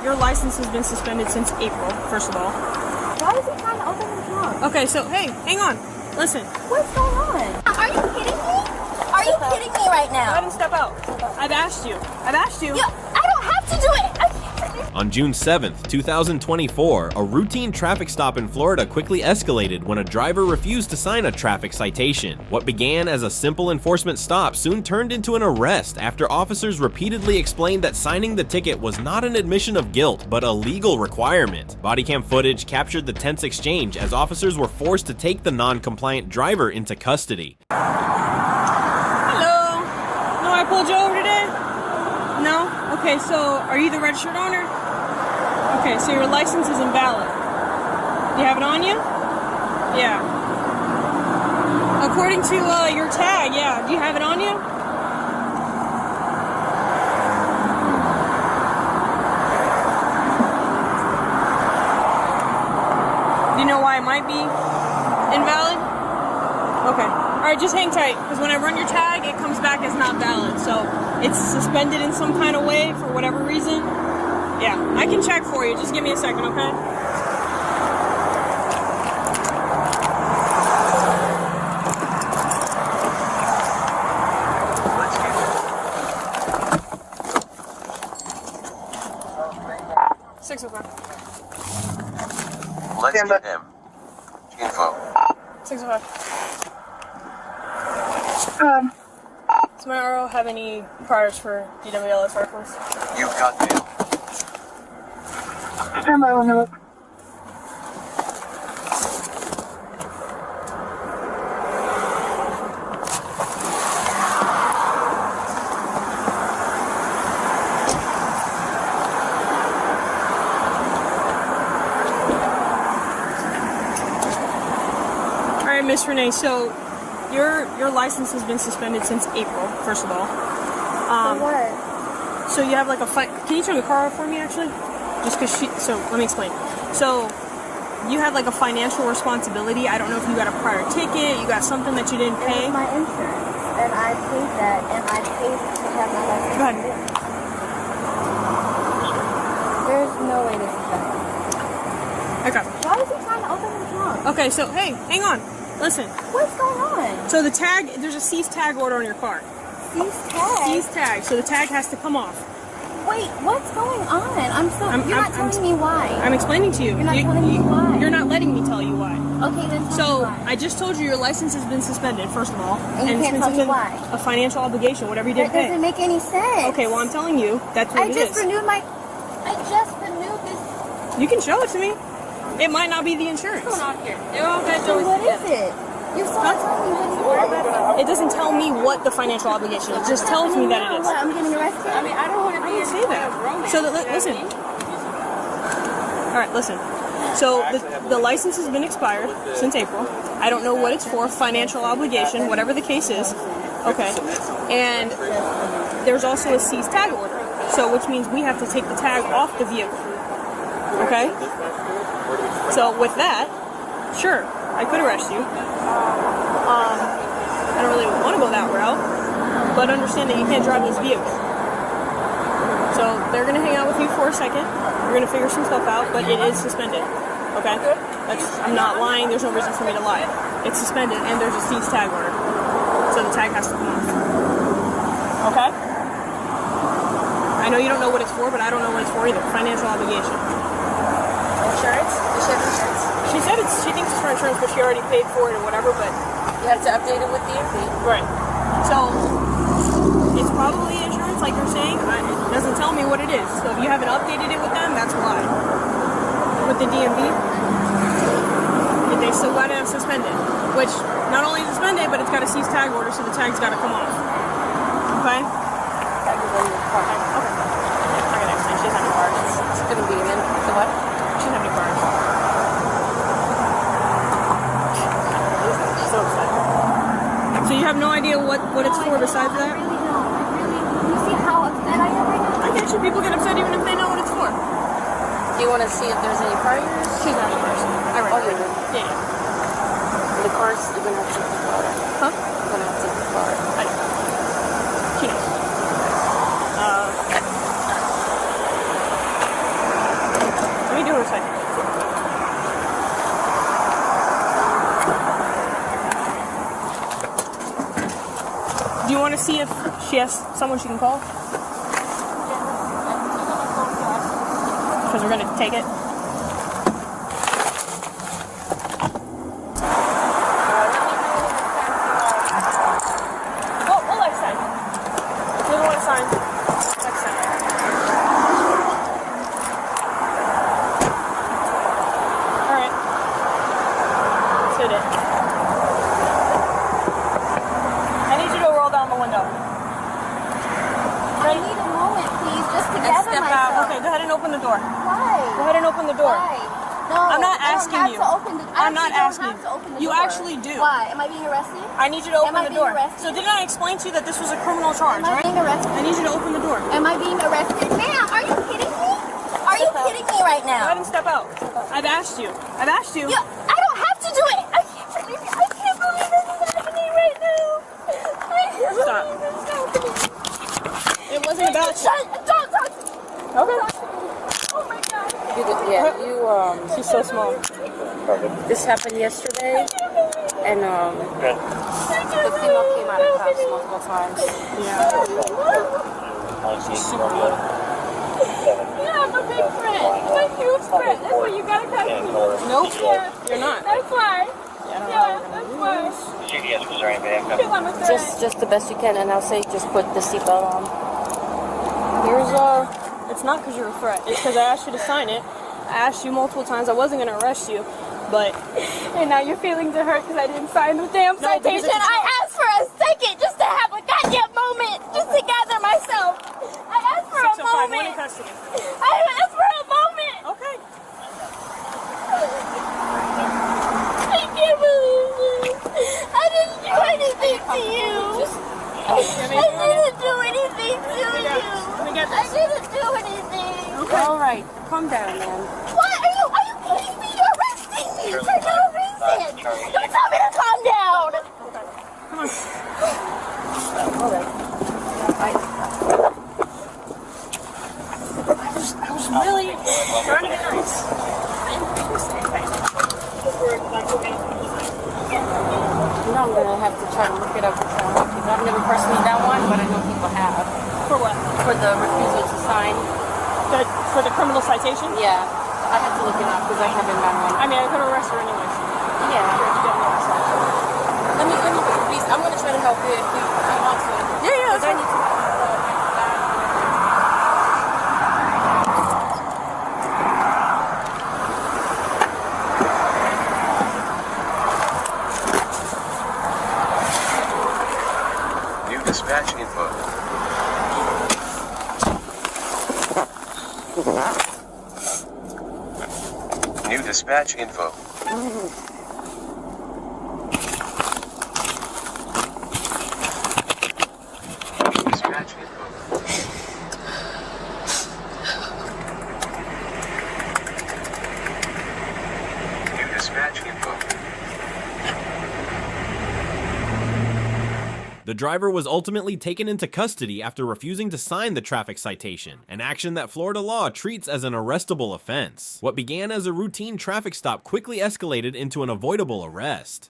Your license has been suspended since April, first of all. Why is he trying to open the trunk? Okay, so, hey, hang on. Listen. What's going on? Are you kidding me? Are you kidding me right Go now? ahead and step out. I've asked you. I don't have to do it. On June 7th, 2024, a routine traffic stop in Florida quickly escalated when a driver refused to sign a traffic citation. What began as a simple enforcement stop soon turned into an arrest after officers repeatedly explained that signing the ticket was not an admission of guilt, but a legal requirement. Bodycam footage captured the tense exchange as officers were forced to take the non-compliant driver into custody. Hello. No, I pulled you over today? No? Okay, so are you the registered owner? Okay, so your license is invalid. Do you have it on you? Yeah. According to your tag, yeah. Do you have it on you? Do you know why it might be invalid? Okay. Alright, just hang tight, because when I run your tag, it comes back as not valid. So it's suspended in some kind of way for whatever reason. Yeah, I can check for you. Just give me a second, okay? Let's get him. Info. 605. Does my RO have any priors for DWLS articles? You got mail. Alright, Miss Renee, so your license has been suspended since April, first of all. For what? So you have like a can you turn the car off for me actually? Just because so let me explain. So you have like a financial responsibility. I don't know if you got a prior ticket, you got something that you didn't pay. It was my insurance, and I paid that, and I paid to have my license. Go ahead. There's no way this is done. Okay. Why is he trying to open the trunk? Okay, so hey, hang on. Listen. What's going on? So the tag, there's a cease tag order on your car. Cease tag? Cease tag. So the tag has to come off. Wait, what's going on? You're not telling me why. I'm explaining to you. You're not telling me why. You're not letting me tell you why. Okay, then tell So me why. I just told you your license has been suspended, first of all. And you can't tell me why. A financial obligation, whatever you didn't That pay. doesn't make any sense. Okay, well I'm telling you, that's what I it just is. renewed this. You can show it to me. It might not be the insurance. So what is it? You're so telling me what it is. It doesn't tell me what the financial obligation is. It just tells me that it is. What, I'm getting arrested? I mean, I don't want to be Say that. So listen. All right, listen. So the license has been expired since April. I don't know what it's for. Financial obligation, whatever the case is. Okay. And there's also a cease tag order. So which means we have to take the tag off the vehicle. Okay. So with that, sure, I could arrest you. I don't really want to go that route, but understand that you can't drive this vehicle. So they're going to hang out with you for a second. We're going to figure some stuff out, but it is suspended. Okay? I'm not lying. There's no reason for me to lie. It's suspended, and there's a cease tag order. So the tag has to come off. Okay? I know you don't know what it's for, but I don't know what it's for either. Financial obligation. insurance. Does she have insurance? She said she thinks it's for insurance, but she already paid for it or whatever, but... You have to update it with DMV. Right. So, it's probably insurance, like you're saying. It doesn't tell me what it is. So if you haven't updated it with them, that's why. With the DMV, they still got it suspended. Which, not only is suspended, but it's got a cease tag order, so the tag's got to come off. Okay? Okay. I got next time. She doesn't have any cars. It's going to be in. So what? She doesn't have any cars. So upset. So you have no idea what it's for besides that? I really don't. You see how upset I am right now? I get you. People get upset even if they know what it's for. Do you want to see if there's any priors? She's not any cars. I read Oh, it. you do? Yeah. The cars, you're going to have to take the car. Huh? You're going to have to take the car. I know. She knows. me do her citation. Do you want to see if she has someone she can call? Because we're going to take it. Oh, we'll let sign. If you don't want to sign, let's sign. Alright. Let's hit it. I need you to roll down the window. I need a moment, please, just to gather Step myself. out. Okay, go ahead and open the door. Why? Go ahead and open the door. Why? No, I'm not I don't asking have you. to open the, I'm not don't asking. have to open the You door. actually do. Why? Am I being arrested? I need you to open Am I the door. being arrested? So didn't I explain to you that this was a criminal charge, Am I right? being arrested? I need you to open the door. Am I being arrested? Ma'am, are you kidding me? Are you kidding me right Go ahead now? and step out. I've asked you. I've asked you. Yeah, I don't have to do it. I can't believe this is happening right now. I can't Stop. believe this is happening. It wasn't about you. Don't talk to me. Okay. Oh my God. She's so small. This happened yesterday, and the female came out of cuffs multiple times. Yeah. You have a big friend. A huge friend. That's why you gotta come to me. Nope. Yeah. You're not. That's why. Yeah, That's why. Because I'm a friend. Just the best you can, and I'll say just put the seatbelt on. Here's it's not because you're a threat. It's because I asked you to sign it. I asked you multiple times. I wasn't going to arrest you, but... And now your feelings are hurt because I didn't sign the damn No, because citation. it's- I asked for a second just to have a goddamn moment, just to gather myself. I asked for a 605, one in moment. custody. I asked for a moment. Okay. I can't believe this. I didn't do anything to you. I didn't do anything to you. Let me get I this. didn't do anything. All right, calm down, man. What? Are you kidding me? You're arresting me for no reason. Don't tell me to calm down. Come on. All right. I was really trying to be nice. Now I'm gonna have to try to look it up because I've never personally done one, but I know people have. For what? For the refusal to sign. For the criminal citation? Yeah, I had to look it up because I haven't done one. I mean, I could arrest her anyways. Yeah. Let me Please, I'm gonna try to help you if you want to. Yeah, that's I fine. need to. New dispatch info. New dispatch info. Dispatch info. New dispatch info. The driver was ultimately taken into custody after refusing to sign the traffic citation, an action that Florida law treats as an arrestable offense. What began as a routine traffic stop quickly escalated into an avoidable arrest.